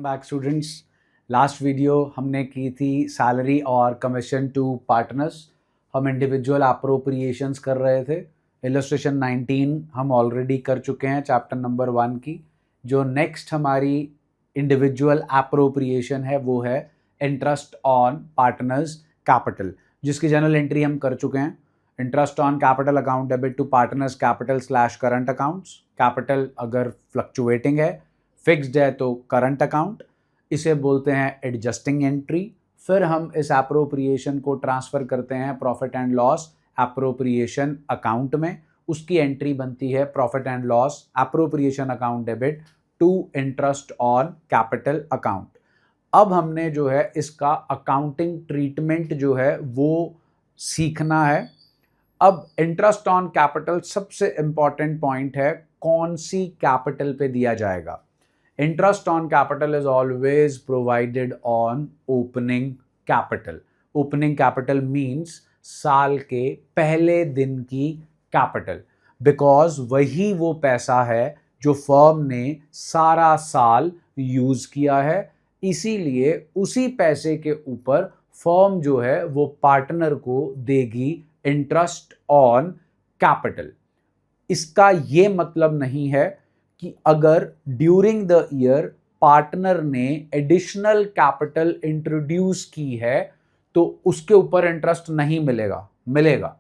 Back students. Last video हमने की थी सैलरी और कमीशन टू पार्टनर्स। हम इंडिविजुअल अप्रोप्रिएशंस कर रहे थे। इलस्ट्रेशन 19 हम ऑलरेडी कर चुके हैं चैप्टर नंबर 1 की। जो नेक्स्ट हमारी इंडिविजुअल अप्रोप्रिएशन है वो है इंटरेस्ट ऑन पार्टनर्स कैपिटल, जिसकी जनरल एंट्री हम कर चुके हैं। Interest on capital account debit to partners capital slash current accounts. Capital अगर फ्लक्चुएटिंग है, फिक्स्ड है तो करंट अकाउंट, इसे बोलते हैं एडजस्टिंग एंट्री। फिर हम इस अप्रोप्रिएशन को ट्रांसफर करते हैं profit and loss appropriation account में। उसकी एंट्री बनती है profit and loss appropriation account debit to interest on capital account. अब हमने जो है इसका अकाउंटिंग ट्रीटमेंट जो है वो सीखना है। अब इंटरेस्ट ऑन कैपिटल सबसे इंपॉर्टेंट पॉइंट है, कौन सी कैपिटल पे दिया जाएगा। Interest on capital is always provided on opening capital. Opening capital means साल के पहले दिन की कैपिटल, बिकॉज वही वो पैसा है जो फर्म ने सारा साल यूज किया है। इसीलिए उसी पैसे के ऊपर फर्म जो है वो पार्टनर को देगी इंटरेस्ट ऑन कैपिटल। इसका ये मतलब नहीं है कि अगर ड्यूरिंग द ईयर पार्टनर ने एडिशनल कैपिटल इंट्रोड्यूस की है तो उसके ऊपर इंटरेस्ट नहीं मिलेगा।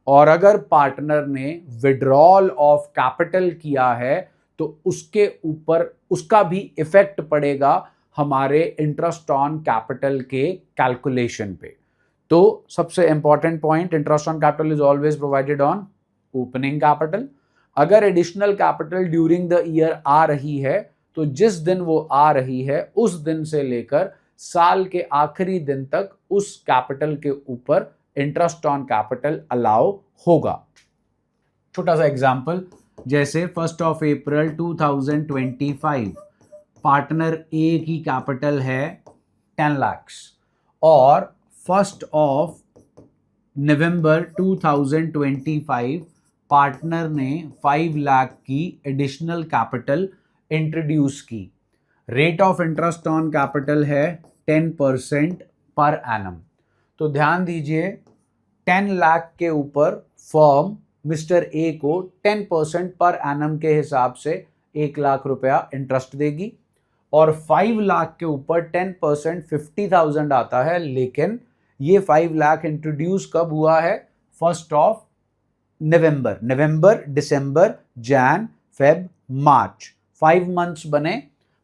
और अगर पार्टनर ने विड्रॉल ऑफ कैपिटल किया है तो उसके ऊपर उसका भी इफेक्ट पड़ेगा हमारे इंटरेस्ट ऑन कैपिटल के कैलकुलेशन पे। तो सबसे important point, interest on capital is always provided on opening capital. अगर additional capital during the year आ रही है तो जिस दिन वो आ रही है उस दिन से लेकर साल के आखिरी दिन तक उस कैपिटल के ऊपर इंटरेस्ट ऑन कैपिटल अलाउ होगा। छोटा सा एग्जांपल, जैसे 1 अप्रैल 2025 पार्टनर ए की कैपिटल है 10 लाख और 1 नवंबर 2025 पार्टनर ने 5 लाख की एडिशनल कैपिटल इंट्रोड्यूस की। Rate of interest on capital है 10% पर एनम। तो ध्यान दीजिए, 10 लाख के ऊपर फर्म मिस्टर ए को 10% पर एनम के हिसाब से 1 लाख रुपया इंटरेस्ट देगी और 5 लाख के ऊपर 10% 50,000 आता है। लेकिन ये 5 लाख इंट्रोड्यूस कब हुआ है? 1 नवंबर, दिसंबर, जैन, फेब, मार्च, 5 मंथ्स बने।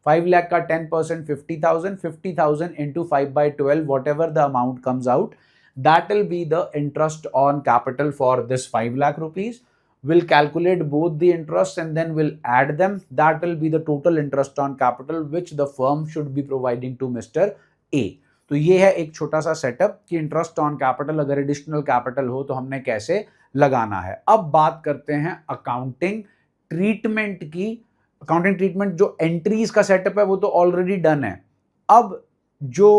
5 लाख का 10% 50,000 into 5/12, whatever the amount comes out, that will be the interest on capital for this 5 lakh rupees. We'll calculate both the interest and then we'll add them. That will be the total interest on capital which the firm should be providing to Mr. A. तो ये है एक छोटा सा setup कि interest on capital अगर additional capital हो तो हमने कैसे लगाना है। अब बात करते हैं अकाउंटिंग ट्रीटमेंट की। अकाउंटिंग ट्रीटमेंट जो एंट्रीज का सेटअप है वो तो ऑलरेडी डन है। अब जो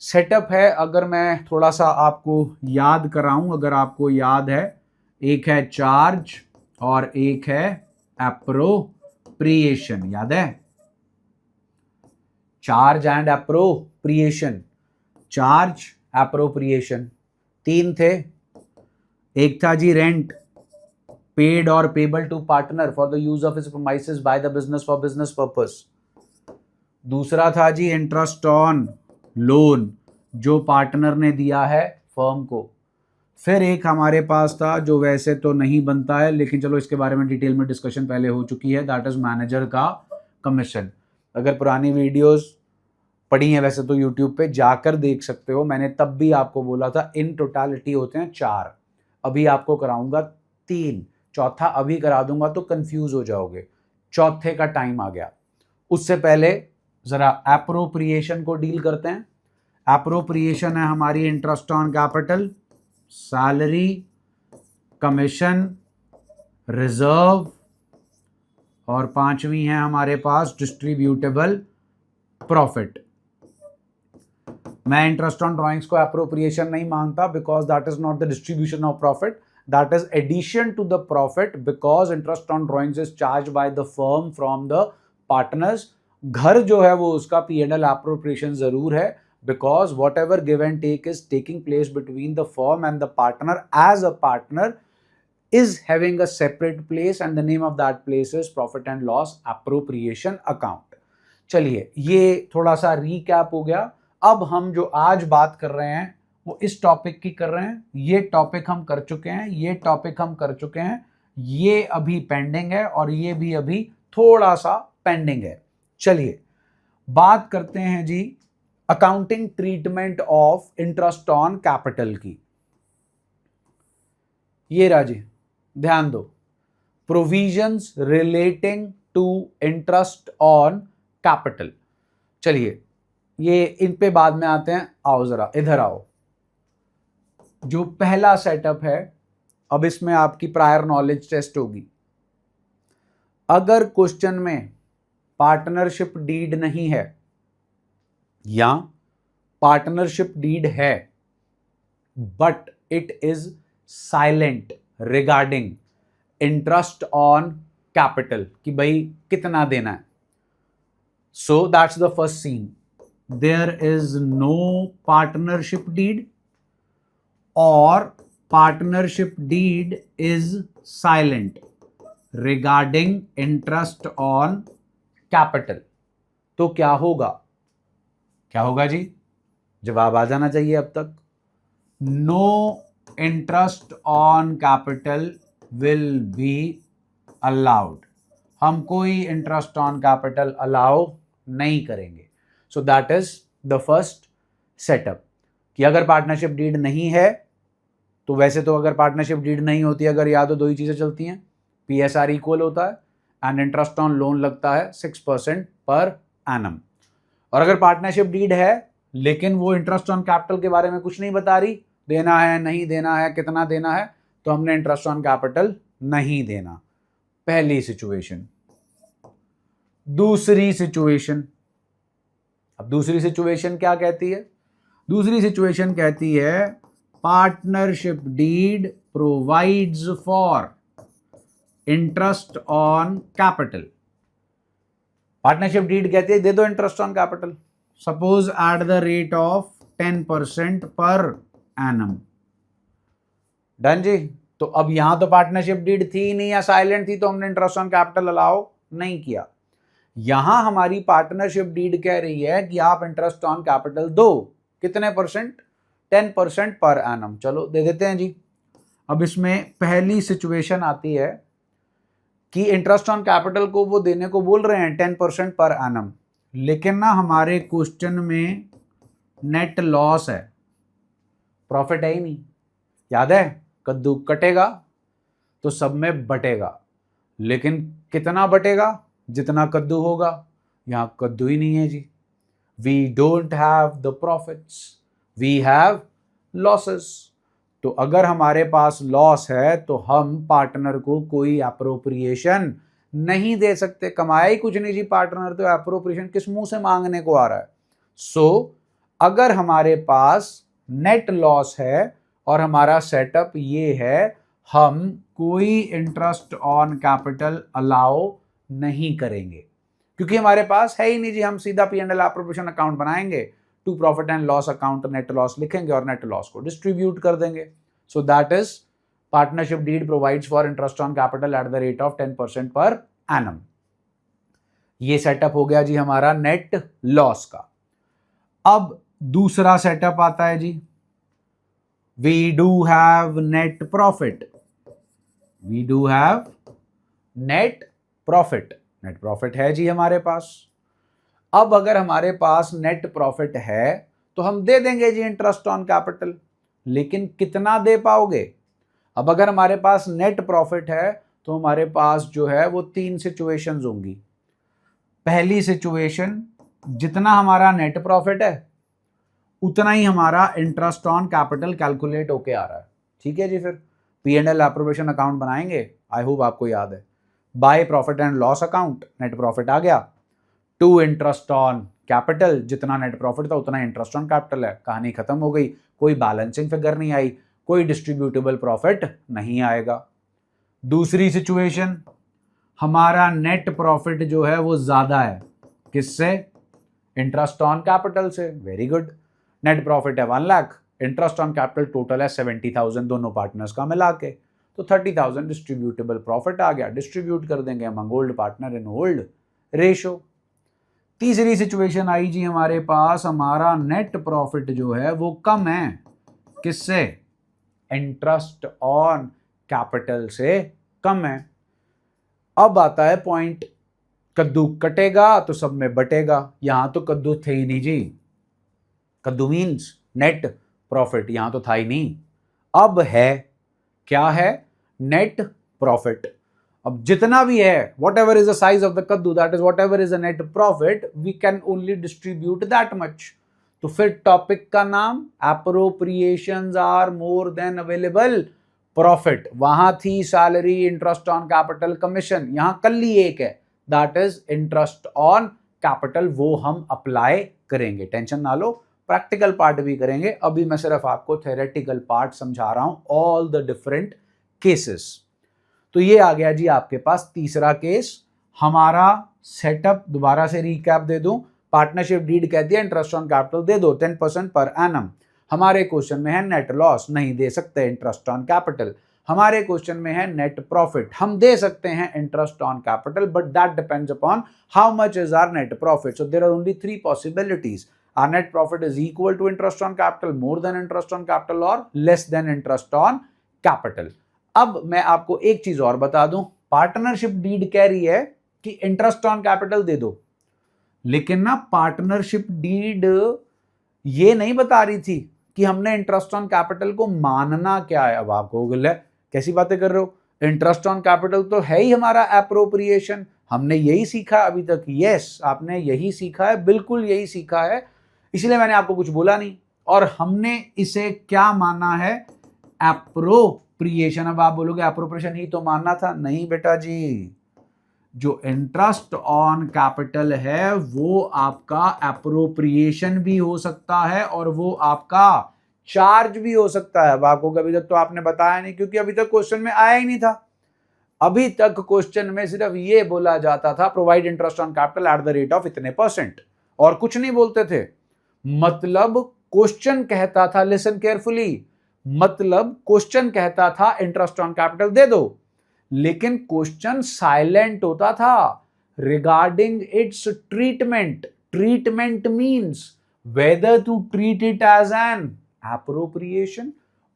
सेटअप है अगर मैं थोड़ा सा आपको याद कराऊं, अगर आपको याद है, एक है चार्ज और एक है एप्रोप्रिएशन। याद है? Charge and appropriation, charge appropriation 3 थे। एक था जी रेंट पेड और payable to partner for the use of his premises by the business for business purpose. दूसरा था जी इंटरेस्ट ऑन लोन जो पार्टनर ने दिया है फर्म को। फिर एक हमारे पास था जो वैसे तो नहीं बनता है लेकिन चलो इसके बारे में डिटेल में डिस्कशन पहले हो चुकी है, दैट इज मैनेजर का कमीशन। अगर पुरानी वीडियोस पढ़ी हैं वैसे तो यूट्यूब पे जाकर देख सकते हो। मैंने तब भी आपको बोला था इन टोटालिटी होते हैं 4, अभी आपको कराऊंगा 3, चौथा अभी करा दूंगा तो कंफ्यूज हो जाओगे। चौथे का टाइम आ गया। उससे पहले जरा एप्रोप्रिएशन को डील करते हैं। एप्रोप्रिएशन है हमारी interest on capital, salary, commission, reserve और 5वीं है हमारे पास डिस्ट्रीब्यूटेबल प्रॉफिट। मैं इंटरेस्ट ऑन ड्रॉइंग्स को एप्रोप्रिएशन नहीं मांगता because that is not the distribution of profit, that is addition to the profit because interest on drawings is charged by the firm from the partners. घर जो है वो उसका P&L appropriation जरूर है, because whatever give and take is taking place between the firm and the partner as a partner is having a separate place and the name of that place is profit and loss appropriation account. चलिए ये थोड़ा सा recap हो गया। अब हम जो आज बात कर रहे हैं वो इस टॉपिक की कर रहे हैं। ये टॉपिक हम कर चुके हैं, ये टॉपिक हम कर चुके हैं, ये अभी पेंडिंग है और ये भी अभी थोड़ा सा पेंडिंग है। चलिए बात करते हैं जी accounting treatment of interest on capital की। ये राजी ध्यान दो, provisions relating to interest on capital. चलिए ये इन पे बाद में आते हैं। आओ जरा इधर आओ। जो पहला सेटअप है, अब इसमें आपकी प्रायर नॉलेज टेस्ट होगी। अगर क्वेश्चन में पार्टनरशिप डीड नहीं है या पार्टनरशिप डीड है but it is silent regarding interest on capital कि भाई कितना देना है, so that's the first scene. There is no partnership deed और partnership deed is silent regarding interest on capital. तो क्या होगा? क्या होगा जी? जवाब आ जाना चाहिए अब तक। No interest on capital will be allowed. हम कोई इंटरेस्ट ऑन कैपिटल अलाउ नहीं करेंगे। So that is the first setup कि अगर पार्टनरशिप डीड नहीं है तो वैसे तो अगर पार्टनरशिप डीड नहीं होती, अगर या तो दो ही चीजें चलती हैं, PSR इक्वल होता है एंड इंटरेस्ट ऑन लोन लगता है 6% पर एनम। और अगर पार्टनरशिप डीड है लेकिन वो इंटरेस्ट ऑन कैपिटल के बारे में कुछ नहीं बता रही, देना है नहीं देना है कितना देना है, तो हमने इंटरेस्ट ऑन कैपिटल नहीं देना। पहली सिचुएशन। दूसरी सिचुएशन, अब दूसरी सिचुएशन क्या कहती है? दूसरी सिचुएशन कहती है partnership deed provides for interest on capital. Partnership deed कहती है दे दो interest on capital, suppose at the rate of 10% per annum. Done जी। तो अब यहां तो पार्टनरशिप डीड थी नहीं या साइलेंट थी, तो हमने इंटरेस्ट ऑन कैपिटल अलाउ नहीं किया। यहां हमारी पार्टनरशिप डीड कह रही है कि आप इंटरेस्ट ऑन कैपिटल दो। कितने परसेंट? 10% per annum. चलो दे देते हैं जी। अब इसमें पहली सिचुएशन आती है कि इंटरेस्ट ऑन कैपिटल को वो देने को बोल रहे हैं 10% पर एनम, लेकिन ना हमारे क्वेश्चन में नेट लॉस है, प्रॉफिट है ही नहीं। याद है कद्दू कटेगा तो सब में बटेगा, लेकिन कितना बटेगा? जितना कद्दू होगा। यहां कद्दू ही नहीं है जी। We don't have the profits, we have losses. तो अगर हमारे पास लॉस है तो हम पार्टनर को कोई एप्रोप्रिएशन नहीं दे सकते। कमाया ही कुछ नहीं जी पार्टनर, तो एप्रोप्रिएशन किस मुंह से मांगने को आ रहा है? सो अगर हमारे पास नेट लॉस है और हमारा सेटअप ये है, हम कोई इंटरेस्ट ऑन कैपिटल अलाउ नहीं करेंगे क्योंकि हमारे पास है ही नहीं जी। हम सीधा P&L एप्रोप्रिएशन अकाउंट बनाएंगे, to profit and loss account net loss लिखेंगे और नेट लॉस को डिस्ट्रीब्यूट कर देंगे। So that is partnership deed provides for interest on capital at the rate of 10% per annum. ये सेटअप हो गया जी हमारा नेट लॉस का। अब दूसरा सेटअप आता है जी, we do have net profit. We do have net profit. Net profit है जी हमारे पास। अब अगर हमारे पास नेट प्रॉफिट है तो हम दे देंगे जी इंटरेस्ट ऑन कैपिटल, लेकिन कितना दे पाओगे? अब अगर हमारे पास नेट प्रॉफिट है तो हमारे पास जो है वो 3 सिचुएशंस होंगी। पहली सिचुएशन, जितना हमारा नेट प्रॉफिट है उतना ही हमारा इंटरेस्ट ऑन कैपिटल कैलकुलेट होके आ रहा है। ठीक है जी। फिर P&L एप्रोप्रिएशन अकाउंट बनाएंगे, आई होप आपको याद है। By profit and loss account, net profit आ गया। टू इंटरेस्ट ऑन कैपिटल, जितना नेट प्रॉफिट था उतना इंटरेस्ट ऑन कैपिटल है। कहानी खत्म हो गई। कोई बैलेंसिंग फिगर नहीं आई, कोई डिस्ट्रीब्यूटेबल प्रॉफिट नहीं आएगा। दूसरी सिचुएशन, हमारा नेट प्रॉफिट जो है वो ज्यादा है। किससे? इंटरेस्ट ऑन कैपिटल से। Very good. नेट प्रॉफिट है 1 lakh, interest on capital total है 70,000 दोनों पार्टनर्स का मिला के, तो 30,000 डिस्ट्रीब्यूटेबल प्रॉफिट आ गया। डिस्ट्रीब्यूट कर देंगे among old partner in old ratio. तीसरी सिचुएशन आई जी हमारे पास, हमारा नेट प्रॉफिट जो है वो कम है, किससे? इंटरेस्ट ऑन कैपिटल से कम है। अब आता है पॉइंट, कद्दू कटेगा तो सब में बटेगा। यहां तो कद्दू थे ही नहीं जी, कद्दू मीन्स नेट प्रॉफिट, यहां तो था ही नहीं। अब है, क्या है? Net profit. अब जितना भी है, whatever is the size of the कद्दू, that is whatever is the net profit, we can only distribute that much. तो फिर टॉपिक का नाम appropriations are more than available profit. वहां थी salary, interest on capital, commission, यहां कल ही एक है, that is interest on capital. वो हम अप्लाई करेंगे, टेंशन ना लो, प्रैक्टिकल पार्ट भी करेंगे। अभी मैं सिर्फ आपको थ्योरेटिकल पार्ट समझा रहा हूं, ऑल द डिफरेंट केसेस। तो ये आ गया जी आपके पास तीसरा केस। हमारा सेटअप दोबारा से रिकैप दे दूं। पार्टनरशिप डीड कहती है इंटरेस्ट ऑन कैपिटल दे दो 10% पर एनम। हमारे क्वेश्चन में है नेट लॉस, नहीं दे सकते इंटरेस्ट ऑन कैपिटल। हमारे क्वेश्चन में है नेट प्रॉफिट, हम दे सकते हैं interest on capital, but that depends upon how much is our net profit. So there are only 3 possibilities. Our net profit is equal to interest on capital, more than interest on capital, or less than interest on capital. अब मैं आपको एक चीज और बता दूं, partnership deed कह रही है कि इंटरेस्ट ऑन कैपिटल दे दो, लेकिन ना पार्टनरशिप डीड ये नहीं बता रही थी कि हमने इंटरेस्ट ऑन कैपिटल को मानना क्या है। अब आपको गल है, कैसी बातें कर रहे हो, इंटरेस्ट ऑन कैपिटल तो है ही हमारा एप्रोप्रिएशन, हमने यही सीखा अभी तक। यस, आपने यही सीखा है, बिल्कुल यही सीखा है, इसलिए मैंने आपको कुछ बोला नहीं। और हमने इसे क्या माना है? एप्रोप्रिएशन। अब आप बोलोगे एप्रोप्रिएशन ही तो मानना था, नहीं बेटा जी, जो इंटरेस्ट ऑन कैपिटल है वो आपका एप्रोप्रिएशन भी हो सकता है और वो आपका चार्ज भी हो सकता है। अब आपको कभी तक तो आपने बताया नहीं, क्योंकि अभी तक क्वेश्चन में आया ही नहीं था। अभी तक क्वेश्चन में सिर्फ ये बोला जाता था provide interest on capital at the rate of इतने %, और कुछ नहीं बोलते थे। मतलब क्वेश्चन कहता था, लिसन केयरफुली, मतलब क्वेश्चन कहता था इंटरेस्ट ऑन कैपिटल दे दो, लेकिन क्वेश्चन साइलेंट होता था regarding its treatment. Treatment means whether to treat it as an appropriation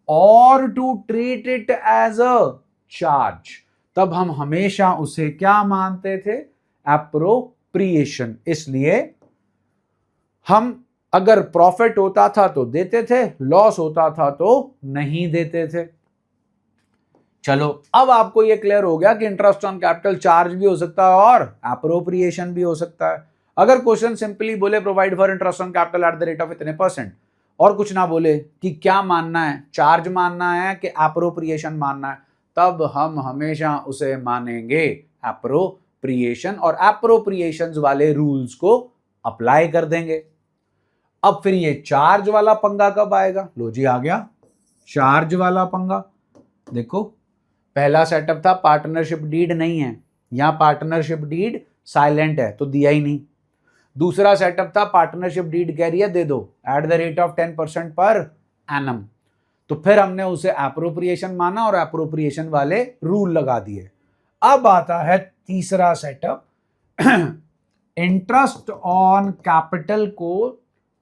और to treat it as a charge. तब हम हमेशा उसे क्या मानते थे? एप्रोप्रिएशन। इसलिए हम अगर प्रॉफिट होता था तो देते थे, लॉस होता था तो नहीं देते थे। चलो, अब आपको यह क्लियर हो गया कि इंटरेस्ट ऑन कैपिटल चार्ज भी हो सकता है और एप्रोप्रिएशन भी हो सकता है। अगर क्वेश्चन सिंपली बोले provide for interest on capital at the rate of इतने %, और कुछ ना बोले कि क्या मानना है, चार्ज मानना है कि एप्रोप्रिएशन मानना है, तब हम हमेशा उसे मानेंगे एप्रोप्रिएशन और एप्रोप्रिएशंस वाले रूल्स को अप्लाई कर देंगे। अब फिर ये चार्ज वाला पंगा कब आएगा? लो जी, आ गया चार्ज वाला पंगा। देखो, पहला सेटअप था पार्टनरशिप डीड नहीं है, यहां पार्टनरशिप डीड साइलेंट है तो दिया ही नहीं। दूसरा सेटअप था पार्टनरशिप डीड कह रही है दे दो eight the rate of 10% per annum, तो फिर हमने उसे एप्रोप्रिएशन माना और एप्रोप्रिएशन वाले रूल लगा दिए। अब आता है तीसरा सेटअप, इंटरेस्ट ऑन कैपिटल को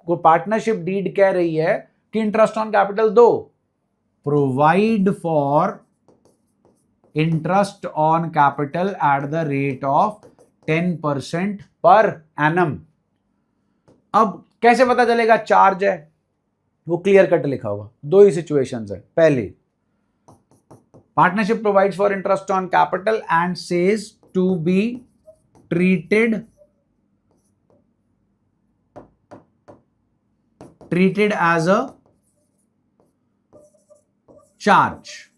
पार्टनरशिप डीड कह रही है कि इंटरेस्ट ऑन कैपिटल दो, provide for interest on capital at the rate of 10% per annum. अब कैसे पता चलेगा चार्ज है? वो क्लियर कट लिखा होगा, दो ही सिचुएशंस है। पहली, partnership provides for interest on capital and says to be treated as a charge.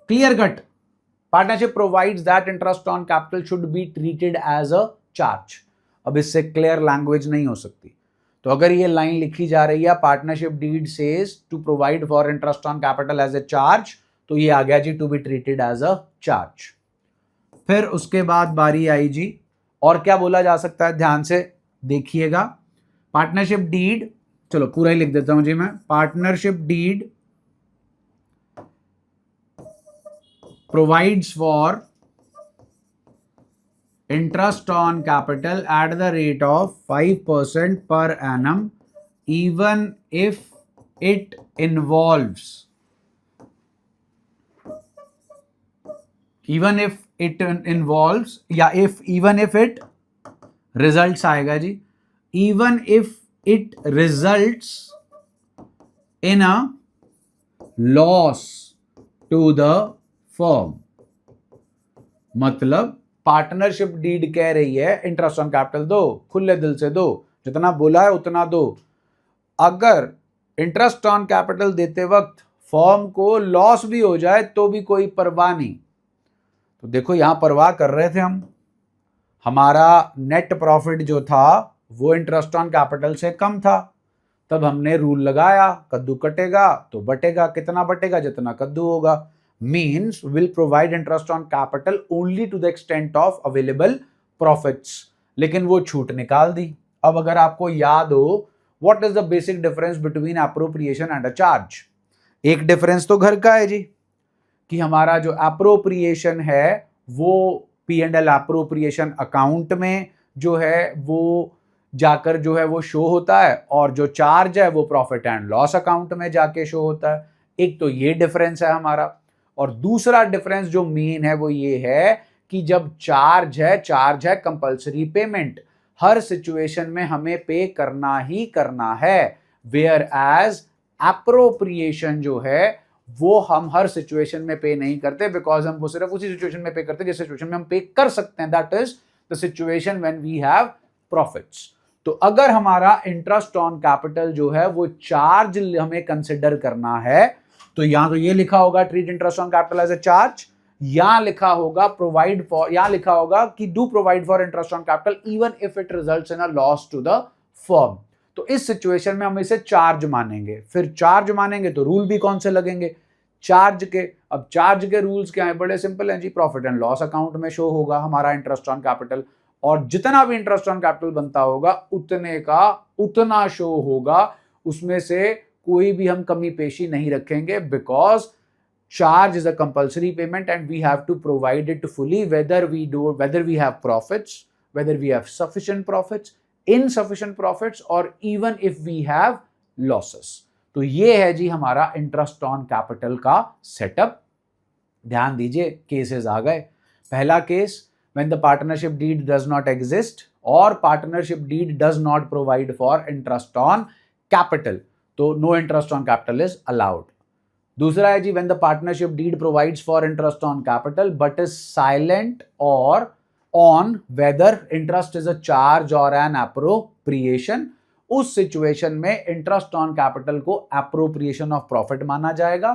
Clear cut. Partnership provides that interest on capital should be treated as a charge. अब इससे clear language नहीं हो सकती। तो अगर ये लाइन लिखी जा रही है partnership deed says to provide for interest on capital as a charge, तो ये आ गया जी to be treated as a charge. फिर उसके बाद बारी आई जी और क्या बोला जा सकता है, ध्यान से देखिएगा। पार्टनरशिप डीड, चलो पूरा ही लिख देता हूं जी मैं, partnership deed provides for interest on capital at the rate of 5% per annum even if it involves या even if it results आएगा जी, even if it results in a loss to the firm। मतलब partnership deed कह रही है interest on capital दो, खुले दिल से दो, जितना बोला है उतना दो। अगर इंटरेस्ट ऑन कैपिटल देते वक्त फर्म को लॉस भी हो जाए तो भी कोई परवाह नहीं। तो देखो यहां परवाह कर रहे थे हम, हमारा नेट प्रॉफिट जो था वो इंटरेस्ट ऑन कैपिटल से कम था, तब हमने रूल लगाया कद्दू कटेगा तो बटेगा, कितना बटेगा, जितना कद्दू होगा। means will provide interest on capital only to the extent of available profits। लेकिन वो छूट निकाल दी। अब अगर आपको याद हो what is the basic difference between appropriation and a charge, एक डिफरेंस तो घर का है जी, कि हमारा जो appropriation है वो P&L appropriation अकाउंट में जो है वो जाकर जो है वो शो होता है, और जो चार्ज है वो प्रॉफिट एंड लॉस अकाउंट में जाके शो होता है। एक तो ये डिफरेंस है हमारा, और दूसरा डिफरेंस जो मेन है वो ये है कि जब चार्ज है कंपल्सरी पेमेंट, हर सिचुएशन में हमें पे करना ही करना है। वेयर एज एप्रोप्रिएशन जो है वो हम हर सिचुएशन में पे नहीं करते, बिकॉज हम वो सिर्फ उसी सिचुएशन में पे करते हैं जिस सिचुएशन में हम पे कर सकते हैं, that is the situation when we have profits. तो अगर हमारा इंटरेस्ट ऑन कैपिटल जो है वो चार्ज हमें कंसिडर करना है, तो यहां तो ये लिखा होगा treat interest on capital as a charge, यहां लिखा होगा प्रोवाइड फॉर, यहां लिखा होगा कि do provide for interest on capital even if it results in a loss to the firm. तो इस सिचुएशन में हम इसे चार्ज मानेंगे। फिर चार्ज मानेंगे तो रूल भी कौन से लगेंगे, चार्ज के। अब चार्ज के रूल्स क्या है, बड़े सिंपल हैं जी, प्रॉफिट एंड लॉस अकाउंट में शो होगा हमारा इंटरेस्ट ऑन कैपिटल, और जितना भी इंटरेस्ट ऑन कैपिटल बनता होगा उतने का उतना शो होगा, उसमें से कोई भी हम कमी पेशी नहीं रखेंगे, because charge is a compulsory payment and we have to provide it fully whether we have profits, whether we have sufficient profits, insufficient profits, और even if we have losses. तो ये है जी हमारा इंटरेस्ट ऑन कैपिटल का setup. ध्यान दीजिए, cases आ गए। पहला case, when the partnership deed does not exist or partnership deed does not provide for interest on capital, तो no interest on capital is allowed। दूसरा है जी when the partnership deed provides for interest on capital but is silent or on whether interest is a charge or an appropriation, उस situation में interest on capital को appropriation of profit माना जाएगा,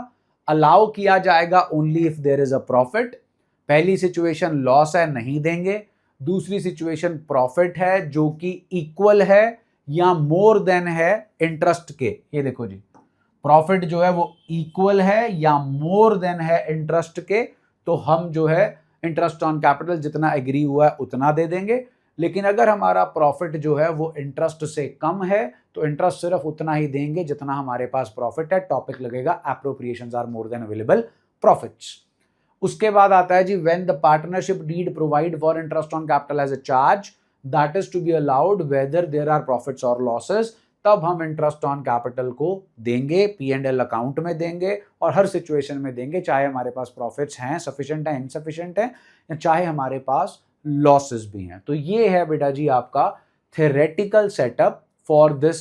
allow किया जाएगा only if there is a profit. पहली situation loss है, नहीं देंगे। दूसरी सिचुएशन प्रॉफिट है जो कि इक्वल है या मोर देन है इंटरेस्ट के। ये देखो जी, प्रॉफिट जो है वो इक्वल है या मोर देन है इंटरेस्ट के, तो हम जो है इंटरेस्ट ऑन कैपिटल जितना एग्री हुआ है उतना दे देंगे। लेकिन अगर हमारा प्रॉफिट जो है वो इंटरेस्ट से कम है तो इंटरेस्ट सिर्फ उतना ही देंगे जितना हमारे पास प्रॉफिट है। टॉपिक लगेगा appropriations are more than available profits. उसके बाद आता है जी when the partnership deed provide for interest on capital as a charge that is to be allowed whether there are profits और लॉसेस, तब हम इंटरेस्ट ऑन कैपिटल को देंगे, P&L अकाउंट में देंगे, और हर सिचुएशन में देंगे, चाहे हमारे पास प्रॉफिट्स हैं, सफिशिएंट हैं, इनसफिशिएंट हैं, या चाहे हमारे पास लॉसेस भी हैं। तो ये है बेटा जी आपका theoretical setup for this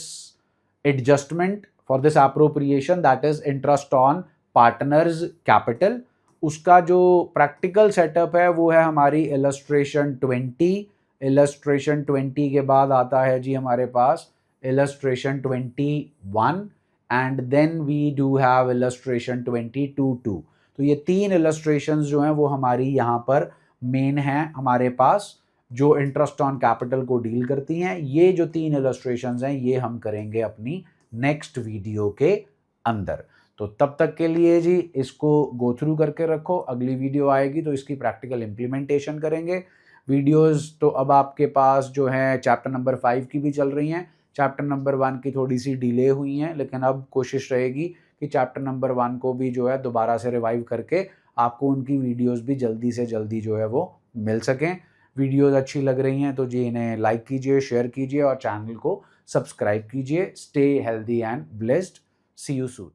adjustment, for this appropriation, that is interest on partners capital. उसका जो प्रैक्टिकल सेटअप है वो है हमारी इलस्ट्रेशन 20। इलस्ट्रेशन 20 के बाद आता है जी हमारे पास illustration 21 and then we do have illustration 22। तो ये तीन इलस्ट्रेशंस जो हैं वो हमारी यहाँ पर मेन हैं हमारे पास, जो इंटरेस्ट ऑन कैपिटल को डील करती हैं। ये जो तीन इलस्ट्रेशंस हैं ये हम करेंगे अपनी नेक्स्ट वीडियो के अंदर। तो तब तक के लिए जी इसको गो थ्रू करके रखो, अगली वीडियो आएगी तो इसकी प्रैक्टिकल इम्प्लीमेंटेशन करेंगे। वीडियोस तो अब आपके पास जो है चैप्टर नंबर 5 की भी चल रही हैं, चैप्टर नंबर 1 की थोड़ी सी डिले हुई हैं, लेकिन अब कोशिश रहेगी कि चैप्टर नंबर 1 को भी जो है दोबारा से रिवाइव करके आपको उनकी वीडियोस भी जल्दी से जल्दी जो है वो मिल सकें। वीडियोस अच्छी लग रही हैं तो जी इन्हें लाइक कीजिए, शेयर कीजिए और चैनल को सब्सक्राइब कीजिए। Stay healthy and blessed. See you soon.